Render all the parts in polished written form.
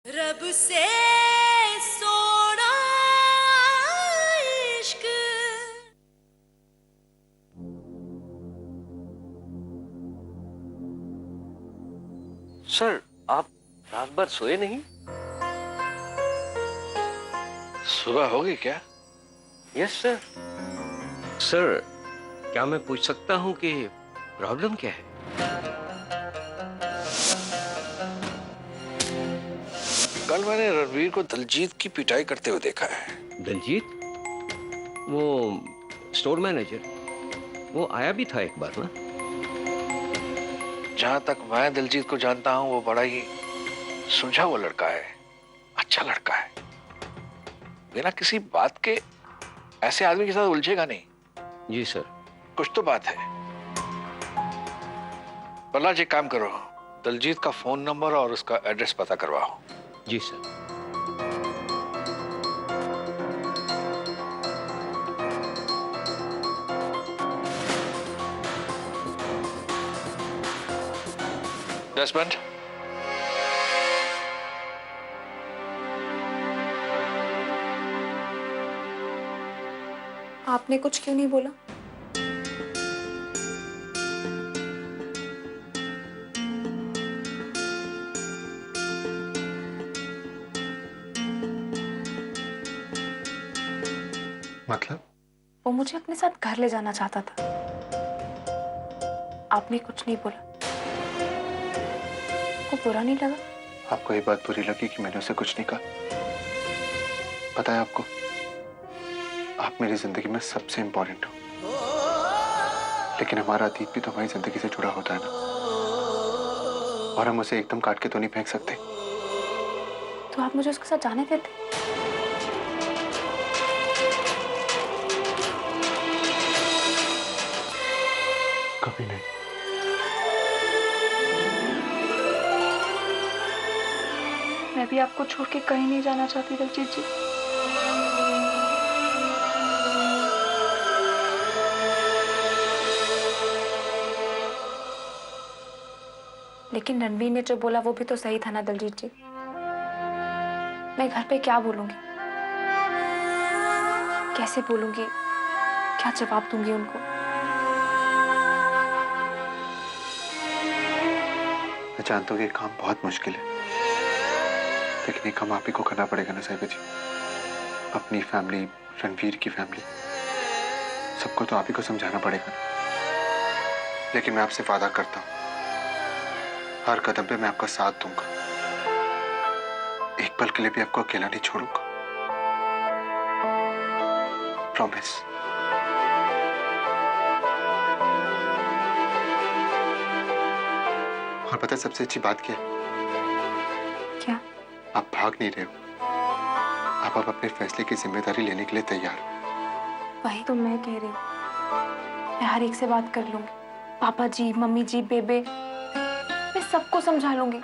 रब से सोना इश्क। सर, आप रात भर सोए नहीं? सुबह होगी क्या? Yes sir. सर, क्या मैं पूछ सकता हूँ कि प्रॉब्लम क्या है? कल मैंने रणवीर को दलजीत की पिटाई करते हुए देखा है। दलजीत? वो स्टोर मैनेजर, वो आया भी था एक बार ना? जहां तक मैं दलजीत को जानता हूं, वो बड़ा ही सुलझा हुआ लड़का है, अच्छा लड़का है। बिना किसी बात के ऐसे आदमी के साथ उलझेगा नहीं। जी सर। कुछ तो बात है। प्रहलाद, एक काम करो, दलजीत का फोन नंबर और उसका एड्रेस पता करवाओ। जी सर। डेस्मंड, आपने कुछ क्यों नहीं बोला? मतलब? वो मुझे अपने साथ घर ले जाना चाहता था। आपने कुछ नहीं बोला। को बुरा नहीं लगा? आपको ये बात बुरी लगी कि मैंने उसे कुछ नहीं कहा? पता है आपको, आप मेरी जिंदगी में सबसे इंपॉर्टेंट हो, लेकिन हमारा अतीत भी तो हमारी जिंदगी से जुड़ा होता है ना, और हम उसे एकदम काट के तो नहीं फेंक सकते। तो आप मुझे उसके साथ जाने देते? कभी नहीं। मैं भी आपको छोड़ के कहीं नहीं जाना चाहती दलजीत जी। लेकिन रणवीर ने जो बोला वो भी तो सही था ना दलजीत जी। मैं घर पे क्या बोलूंगी, कैसे बोलूंगी, क्या जवाब दूंगी उनको? मैं जानता हूँ कि ये काम बहुत मुश्किल है, लेकिन ये काम आप ही को करना पड़ेगा ना साहिबा जी। अपनी फैमिली, रणवीर की फैमिली, सबको तो आप ही को समझाना पड़ेगा ना। लेकिन मैं आपसे वादा करता हूँ, हर कदम पे मैं आपका साथ दूंगा, एक पल के लिए भी आपको अकेला नहीं छोड़ूंगा। प्रॉमिस। और पता है सबसे अच्छी बात क्या है? क्या? आप भाग नहीं रहे हो, आप अपने फैसले की जिम्मेदारी लेने के लिए तैयार हो। वही तो मैं कह रही हूँ। मैं हर एक से बात कर लूंगी, पापा जी, मम्मी जी, बेबे, मैं सबको समझा लूंगी,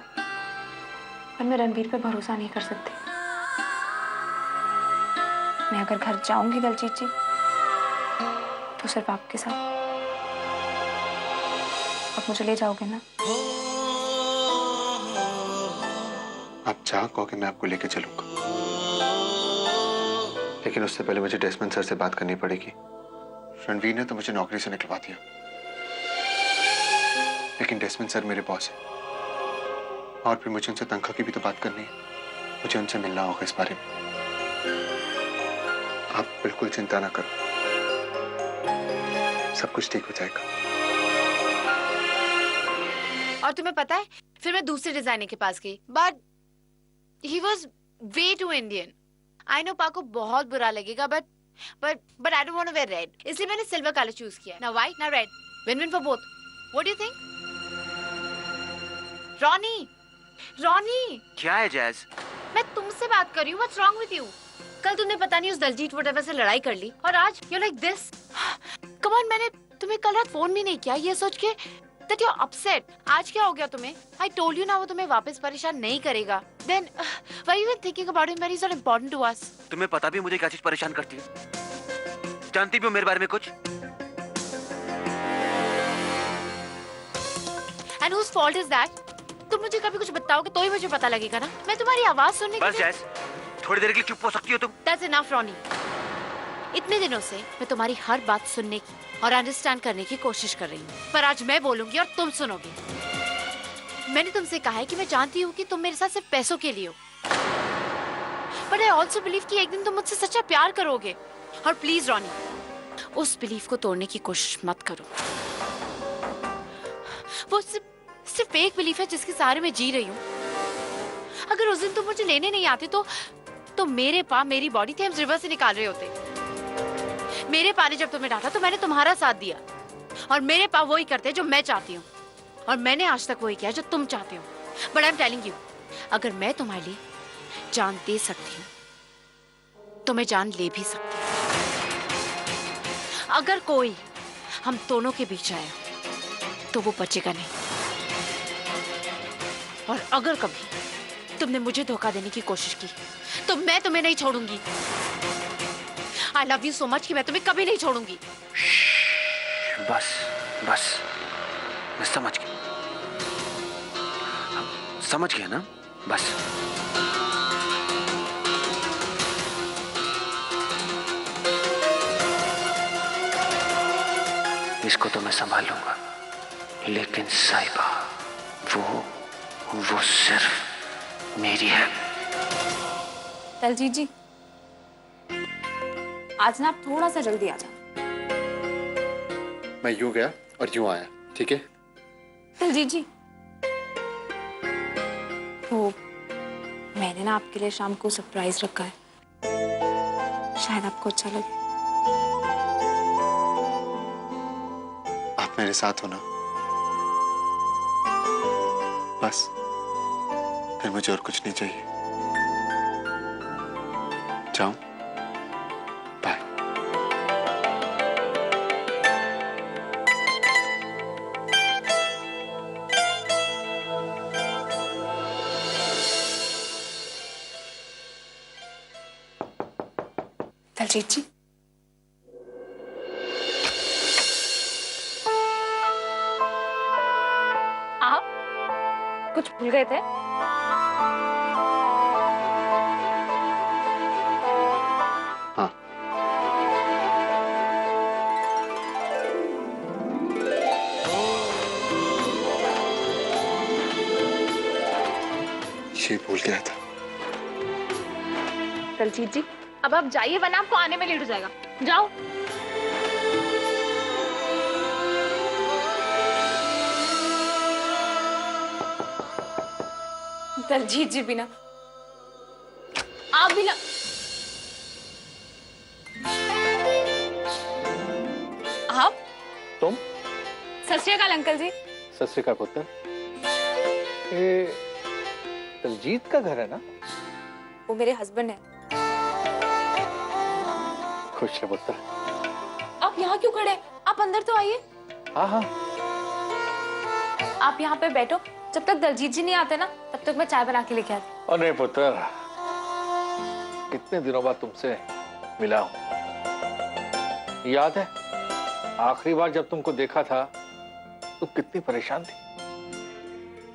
पर मैं रणवीर पे भरोसा नहीं कर सकती। मैं अगर घर जाऊंगी दलजीत जी, तो सिर्फ आपके साथ। आप मुझे ले जाओगे ना? आप जहाँ कहोगे मैं आपको लेके चलूंगा, लेकिन उससे पहले मुझे डेस्मंड सर से बात करनी पड़ेगी। रणवीर ने तो मुझे नौकरी से निकलवा दिया, लेकिन डेस्मंड सर मेरे बॉस है, और फिर मुझे उनसे तनख्वाह की भी तो बात करनी है। मुझे उनसे मिलना होगा इस बारे में। आप बिल्कुल चिंता ना करो, सब कुछ ठीक हो जाएगा। और तुम्हें पता है, फिर मैं दूसरे डिजाइनर के पास गई, but he was way too Indian. I know पा को बहुत बुरा लगेगा, but I don't want to wear red, इसलिए मैंने सिल्वर कलर चूज किया। ना व्हाइट ना red, win win for both. What do you think? Ronnie क्या है जैज? मैं तुमसे बात कर रही हूँ। What's wrong with you? कल तुमने पता नहीं उस दलजीत व्हाटएवर से लड़ाई कर ली, और आज you like this. Come on, मैंने तुम्हें कल रात फोन भी नहीं किया ये सोच के that you're upset. आज क्या हो गया तुम्हें? I told you ना, वो तुम्हें वापस परेशान नहीं करेगा। Then why you even thinking about him when he's not important to us? तुम्हें पता भी मुझे क्या चीज परेशान करती है? जानती भी हो मेरे बारे में कुछ? And whose fault is that? तुम मुझे कभी कुछ बताओगे तो ही मुझे पता लगेगा ना। मैं तुम्हारी आवाज सुनने के बस लिए। जैस, थोड़ी देर के लिए चुप हो सकती हो तुम? That's enough, Ronnie. इतने दिनों से मैं तुम्हारी हर बात सुनने की और अंडरस्टैंड करने की कोशिश कर रही हूँ, पर आज मैं बोलूंगी और तुम सुनोगे। मैंने तुमसे कहा है कि मैं जानती हूँ कि तुम मेरे साथ सिर्फ पैसों के लिए हो, बट आई ऑल्सो बिलीव कि एक दिन तुम मुझसे सच्चा प्यार करोगे। और प्लीज रॉनी, उस बिलीफ को तोड़ने की कोशिश मत करो। वो सिर्फ एक बिलीफ है जिसके सहारे मैं जी रही हूँ। अगर उस दिन तुम मुझे लेने नहीं आते तो मेरे पा मेरी बॉडी थेम्स रिवर से निकाल रहे होते। मेरे पा ने जब तुम्हें डांटा तो मैंने तुम्हारा साथ दिया, और मेरे पा वही करते जो मैं चाहती हूँ, और मैंने आज तक वही किया जो तुम चाहते हो। But I am telling you, अगर मैं तुम्हारे लिए जान दे सकती हूँ तो मैं जान ले भी सकती हूँ। अगर कोई हम दोनों के बीच आया तो वो बचेगा नहीं, और अगर कभी तुमने मुझे धोखा देने की कोशिश की तो मैं तुम्हें नहीं छोड़ूंगी। I love you so much कि मैं तुम्हें कभी नहीं छोड़ूंगी। बस बस, मैं समझ गया ना, बस। इसको तो मैं संभाल लूंगा, लेकिन साहिबा वो सिर्फ मेरी है। दलजीत जी, आज ना आप थोड़ा सा जल्दी आ जाओ। मैं यूं गया और यूं आया, ठीक है? दलजीत जी, वो मैंने ना आपके लिए शाम को सरप्राइज रखा है, शायद आपको अच्छा लगे। आप मेरे साथ हो ना, बस फिर मुझे और कुछ नहीं चाहिए। जाऊं? बाय। दलजीत जी, आप कुछ भूल गए थे? हाँ, ये भूल गया था। दलजीत जी, अब आप जाइए वरना आपको आने में लेट हो जाएगा। जाओ। दलजीत जी बिना आप भी ना। आप? तुम? सत श्री अकाल अंकल जी। सत श्री अकाल पुत्र। ये दलजीत का घर है ना? वो मेरे हस्बैंड है। खुश रहो पुत्र। आप यहाँ क्यों खड़े हैं? आप अंदर तो आइए। हाँ हाँ, आप यहाँ पे बैठो, जब तक दलजीत जी नहीं आते ना तब तक मैं चाय बना के लेके आती। और नहीं पुत्र, कितने दिनों बाद तुमसे मिला हूं। याद है आखिरी बार जब तुमको देखा था तुम कितनी परेशान थी?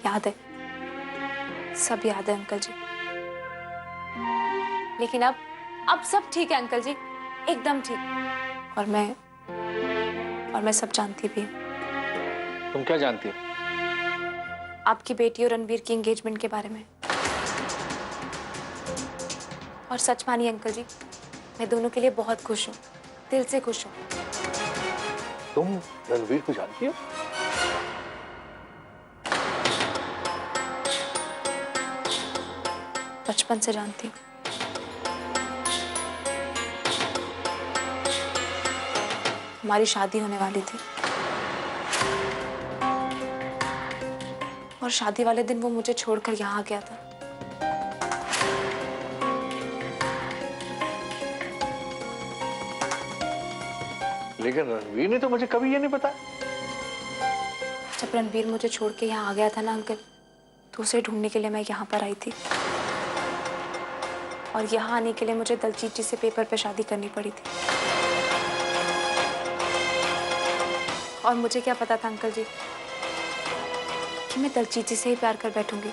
याद है, सब याद है अंकल जी। लेकिन अब सब ठीक है अंकल जी, एकदम ठीक। और मैं सब जानती भी हूँ। तुम क्या जानती हो? आपकी बेटी और रणवीर की एंगेजमेंट के बारे में। और सच मानिए अंकल जी, मैं दोनों के लिए बहुत खुश हूँ, दिल से खुश हूँ। तुम रणवीर को जानती हो? बचपन से जानती हूँ। हमारी शादी होने वाली थी और शादी वाले दिन वो मुझे छोड़कर यहाँ आ गया था। लेकिन रणवीर ने तो मुझे कभी ये नहीं बताया। जब रणवीर मुझे छोड़ के यहाँ आ गया था ना अंकल, तो उसे ढूंढने के लिए मैं यहाँ पर आई थी। और यहाँ आने के लिए मुझे दलजीत जी से पेपर पे शादी करनी पड़ी थी। और मुझे क्या पता था अंकल जी कि कि मैं दलजीत जी से ही प्यार कर बैठूंगी।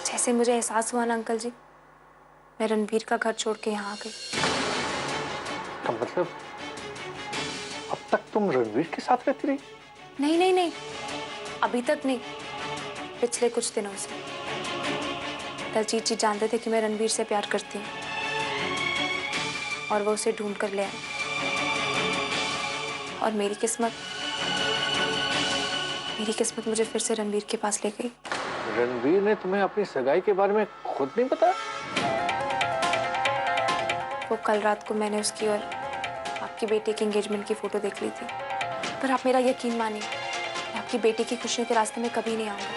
जैसे मुझे एहसास हुआ ना अंकल जी, मैं रणवीर का घर छोड़ के यहाँ आ गई। तो मतलब अब तक तुम रणवीर के साथ रहती रही? नहीं नहीं नहीं, अभी तक नहीं, पिछले कुछ दिनों से। दलजीत जी जानते थे कि मैं रणवीर से प्यार करती हूँ और वो उसे ढूंढ कर ले आए। और मेरी किस्मत मुझे फिर से रणवीर के पास ले गई। रणवीर ने तुम्हें अपनी सगाई के बारे में खुद नहीं बताया? वो कल रात को मैंने उसकी और आपकी बेटे की एंगेजमेंट की फोटो देख ली थी। पर आप मेरा यकीन मानिए, मैं आपकी बेटी की खुशियों के रास्ते में कभी नहीं आऊंगा।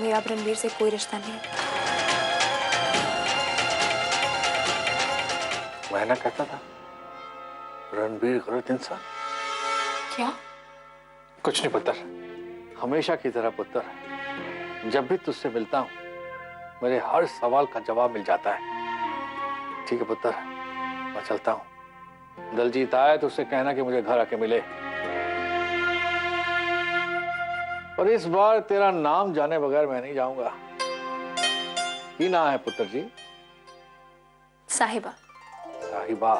मेरा अब रणवीर से कोई रिश्ता नहीं है। मैं ना कहता था रणवीर गलत इंसान। क्या? कुछ नहीं पुत्र, हमेशा की तरह पुत्र, जब भी तुझसे मिलता हूँ मेरे हर सवाल का जवाब मिल जाता है। ठीक है पुत्र, मैं चलता हूँ। दलजीत आए तो उससे कहना कि मुझे घर आके मिले। और इस बार तेरा नाम जाने बगैर मैं नहीं जाऊंगा। की नाम है पुत्र जी? साहिबा। साहिबा,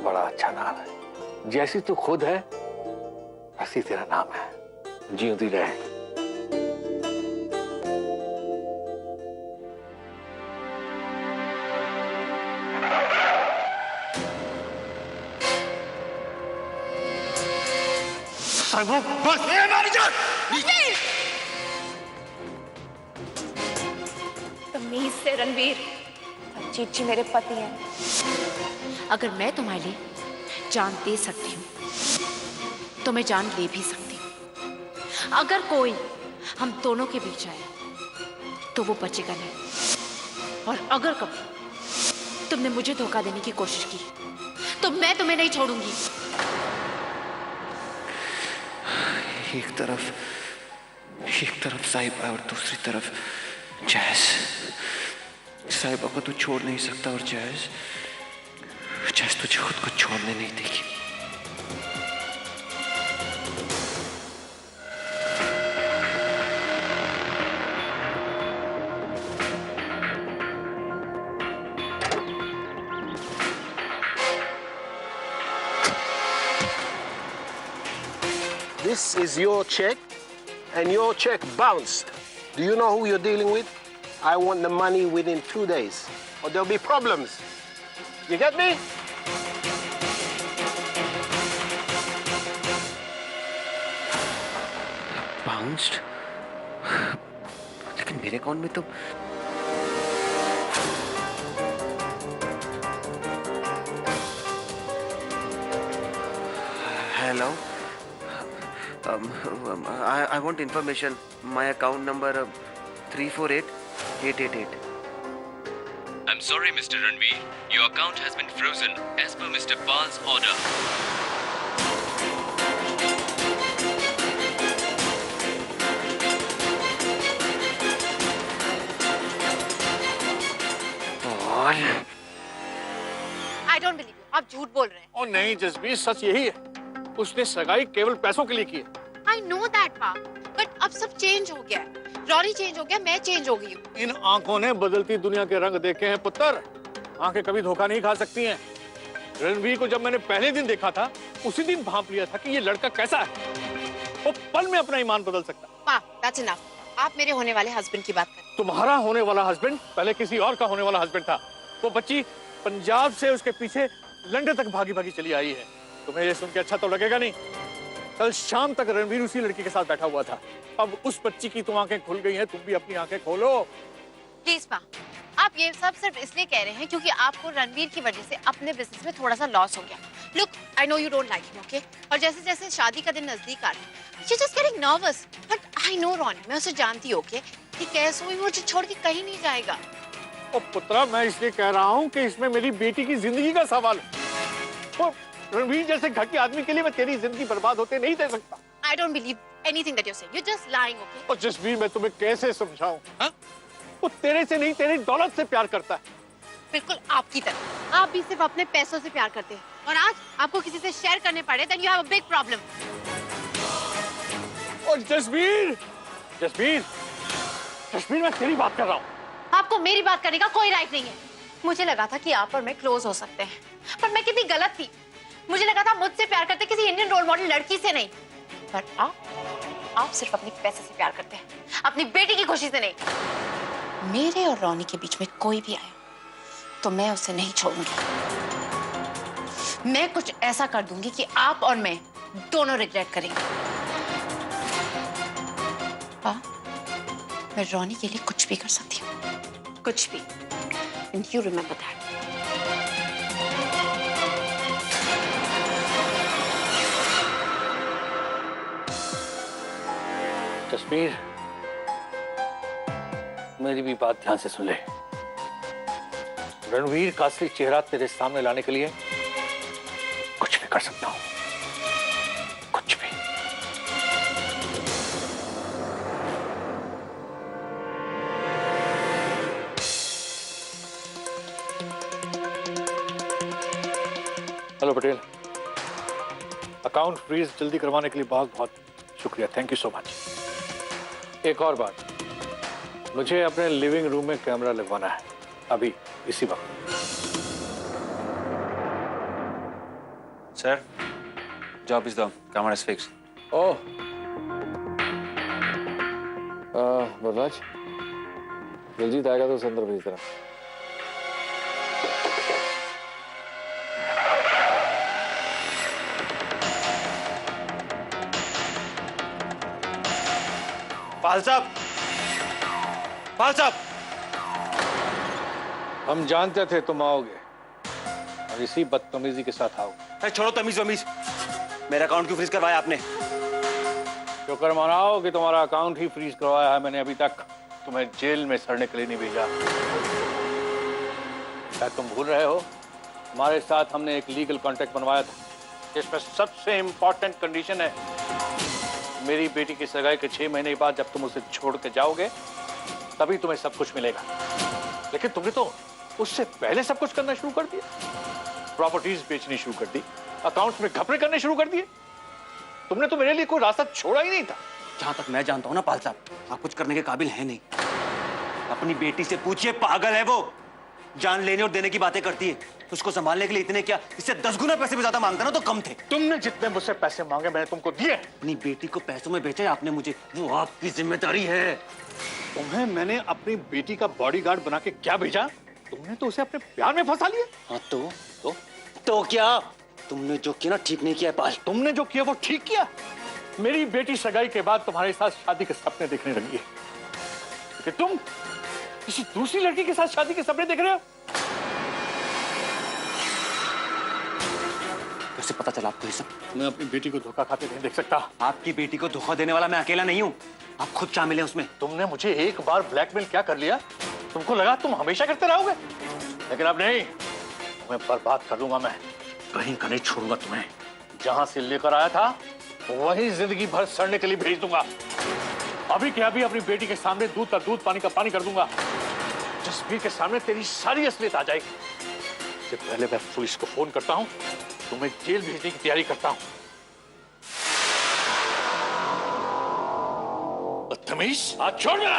बड़ा अच्छा नाम है। जैसी तू खुद है वैसी तेरा नाम है। जीती रहे। तमीज से रणवीर, दलजीत जी मेरे पति हैं। अगर मैं तुम्हारे लिए जान दे सकती हूँ तो मैं जान ले भी सकती हूँ। अगर कोई हम दोनों के बीच आए तो वो बचेगा नहीं। और अगर कभी तुमने मुझे धोखा देने की कोशिश की तो मैं तुम्हें नहीं छोड़ूंगी। एक तरफ साहिबा और दूसरी तरफ जैज। साहिबा को तू छोड़ नहीं सकता और जैज तुझे खुद को छोड़ने नहीं देगी। This is your check, and your check bounced. Do you know who you're dealing with? I want the money within 2 days, or there'll be problems. You get me? Bounced? लेकिन मेरे अकाउंट में तो hello, I want information. My account number 348888. I'm sorry, Mr. Ranveer. Your account has been frozen as per Mr. Pal's order. I don't believe you. आप झूठ बोल रहे हैं। और नहीं जसबीर, सच यही है। उसने सगाई केवल पैसों के लिए की है। I know that, Pa. But अब सब चेंज हो गया है। रॉरी चेंज हो गया, मैं चेंज हो गई हूँ। इन आंखों ने बदलती दुनिया के रंग देखे हैं पुत्र। आंखें कभी धोखा नहीं खा सकती हैं। रणवीर को जब मैंने पहले दिन देखा था, उसी दिन भांप लिया था कि ये लड़का कैसा है। वो पल में अपना ईमान बदल सकता। Pa, that's enough. आप मेरे होने वाले हस्बैंड की बात करें। तुम्हारा होने वाला हस्बैंड पहले किसी और का होने वाला हस्बैंड था। वो बच्ची पंजाब से उसके पीछे लंदन तक भागी भागी चली आई है। तुम्हें ये सुन के अच्छा तो लगेगा नहीं। कल शाम तक रणवीर उसी लड़की के साथ बैठा हुआ था। अब उस बच्ची की तुम आंखें खुल गई हैं, तुम भी अपनी आंखें खोलो। प्लीज पा, आप ये सब सिर्फ इसलिए कह रहे हैं क्योंकि आपको रणवीर की वजह से अपने बिजनेस में थोड़ा सा लॉस हो गया। Look, I know you don't like him, okay? और जैसे जैसे शादी का दिन नजदीक आ रहा है, you just getting nervous. But I know Ronnie, मैं उसे जानती हूँ, ओके? कि कैसे हुई मुझे छोड़ के कहीं नहीं जाएगा। ओ पुत्रा, मैं इसलिए कह रहा हूँ कि इसमें मेरी बेटी की जिंदगी का सवाल है। रणवीर जैसे घर के आदमी के लिए मैं तेरी जिंदगी बर्बाद होते नहीं दे सकता। I don't believe anything that you're saying. You're just lying, okay? और जसबीर, मैं तुम्हें कैसे समझाऊं? हाँ? वो तेरे से नहीं, तेरी दौलत से प्यार करता है। बिल्कुल आपकी तरह। आप भी सिर्फ अपने पैसों से प्यार करते हैं और आज आपको किसी से शेयर करने पड़े, then you have a big problem. ओ जसबीर, जसबीर, जसबीर मैं तेरी बात कर रहा हूँ। आपको मेरी बात करने का कोई राइट नहीं है। मुझे लगा था कि आप और मैं क्लोज हो सकते हैं, पर मैं कितनी गलत थी। मुझे लगा था मुझसे प्यार करते किसी इंडियन रोल मॉडल लड़की से नहीं, पर आप सिर्फ अपने पैसे से प्यार करते हैं, अपनी बेटी की खुशी से नहीं। मेरे और रोनी के बीच में कोई भी आया तो मैं उसे नहीं छोड़ूंगी। मैं कुछ ऐसा कर दूंगी कि आप और मैं दोनों रिग्रेट करेंगे। मैं रोनी के लिए कुछ भी कर सकती हूँ, कुछ भी। And you remember that. Jasbir, मेरी भी बात ध्यान से सुन ले। रणवीर का असली चेहरा तेरे सामने लाने के लिए कुछ भी कर सकता हूं, कुछ भी। हेलो पटेल, अकाउंट फ्रीज जल्दी करवाने के लिए बहुत बहुत शुक्रिया, थैंक यू सो मच। एक और बात, मुझे अपने लिविंग रूम में कैमरा लगवाना है, अभी इसी वक्त। Sir, job is done. Camera is fixed. ओह, वरराज, दिलजीत आएगा तो उसे अंदर भेज देना। पाल साहब, पाल साहब, हम जानते थे तुम आओगे और इसी बदतमीजी के साथ आओगे। छोड़ो तमीज वमीज, मेरा अकाउंट क्यों फ्रीज करवाया आपने? शुक्र मनाओ कि तुम्हारा अकाउंट ही फ्रीज करवाया है मैंने, अभी तक तुम्हें जेल में सड़ने के लिए नहीं भेजा। क्या तुम भूल रहे हो, हमारे साथ हमने एक लीगल कॉन्ट्रैक्ट बनवाया था जिसमें सबसे इंपॉर्टेंट कंडीशन है, मेरी बेटी की सगाई के 6 महीने बाद जब तुम उसे छोड़ के जाओगे तभी तुम्हें सब कुछ मिलेगा। लेकिन तुमने तो उससे पहले सब कुछ करना शुरू कर दिया, प्रॉपर्टीज बेचनी शुरू कर दी, अकाउंट्स में घपले करने शुरू कर दिए। तुमने तो मेरे लिए कोई रास्ता छोड़ा ही नहीं था। जहां तक मैं जानता हूं ना पाल साहब, आप कुछ करने के काबिल हैं नहीं। अपनी बेटी से पूछिए, पागल है वो, जान लेने और देने की बातें करती है। उसको संभालने के लिए इतने क्या, इससे 10 गुना पैसे भी ज्यादा मांगता ना तो कम थे। तुमने जितने मुझसे पैसे मांगे मैंने तुमको दिए। अपनी बेटी को पैसों में बेचा है आपने मुझे, वो आपकी जिम्मेदारी है। तुम्हें मैंने अपनी बेटी का बॉडीगार्ड बना के क्या भेजा, तुमने तो उसे अपने प्यार में फंसा लिया। हाँ तो क्या तुमने जो किया ना ठीक नहीं किया पाल। तुमने जो किया वो ठीक किया। मेरी बेटी सगाई के बाद तुम्हारे साथ शादी के सपने देखने लगी है कि तुम किसी दूसरी लड़की के साथ शादी के सपने देख रहे हो। कैसे पता चला आपको ये सब? मैं अपनी बेटी को धोखा खाते नहीं देख सकता। आपकी बेटी को धोखा देने वाला मैं अकेला नहीं हूँ, आप खुद शामिल हैं उसमें। तुमने मुझे एक बार ब्लैकमेल क्या कर लिया, तुमको लगा तुम हमेशा करते रहोगे, लेकिन अब नहीं, तुम्हें बर्बाद कर दूंगा मैं, कहीं का नहीं छोड़ूंगा तुम्हें। जहां से लेकर आया था वहीं जिंदगी भर सड़ने के लिए भेज दूंगा। अभी क्या अभी अपनी बेटी के सामने दूध का दूध पानी का पानी कर दूंगा। जसबीर के सामने तेरी सारी असलियत आ जाएगी। इससे पहले मैं पुलिस को फोन करता हूं, तुम्हें जेल भेजने की तैयारी करता हूं। बदतमीज, हाथ छोड़ मेरा।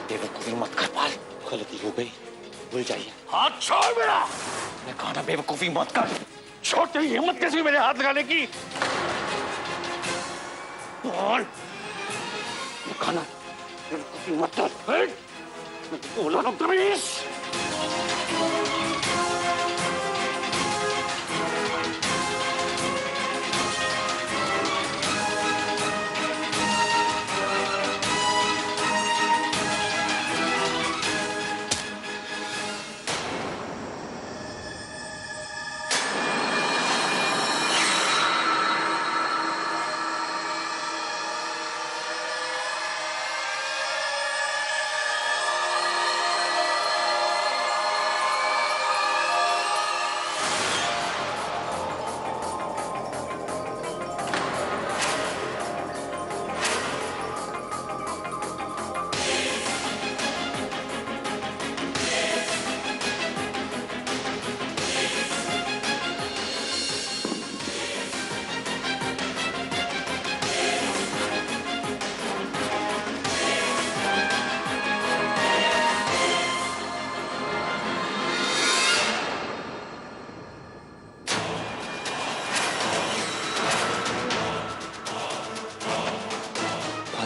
बेवकूफी मत कर पाल, गलती हो गई, भूल जाइए। हाथ छोड़ मेरा। मैं कहा ना बेवकूफी मत कर। छोड़, तेरी हिम्मत कैसी मेरे हाथ लगाने की। बोल, मैं कहा ना बेवकूफी मत कर। बोला बदतमीज।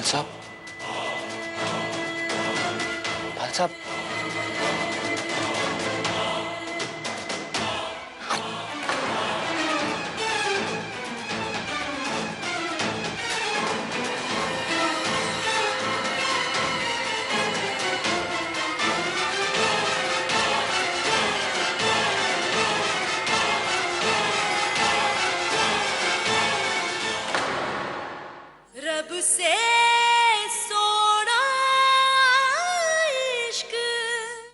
पाल साहब, पाल साहब,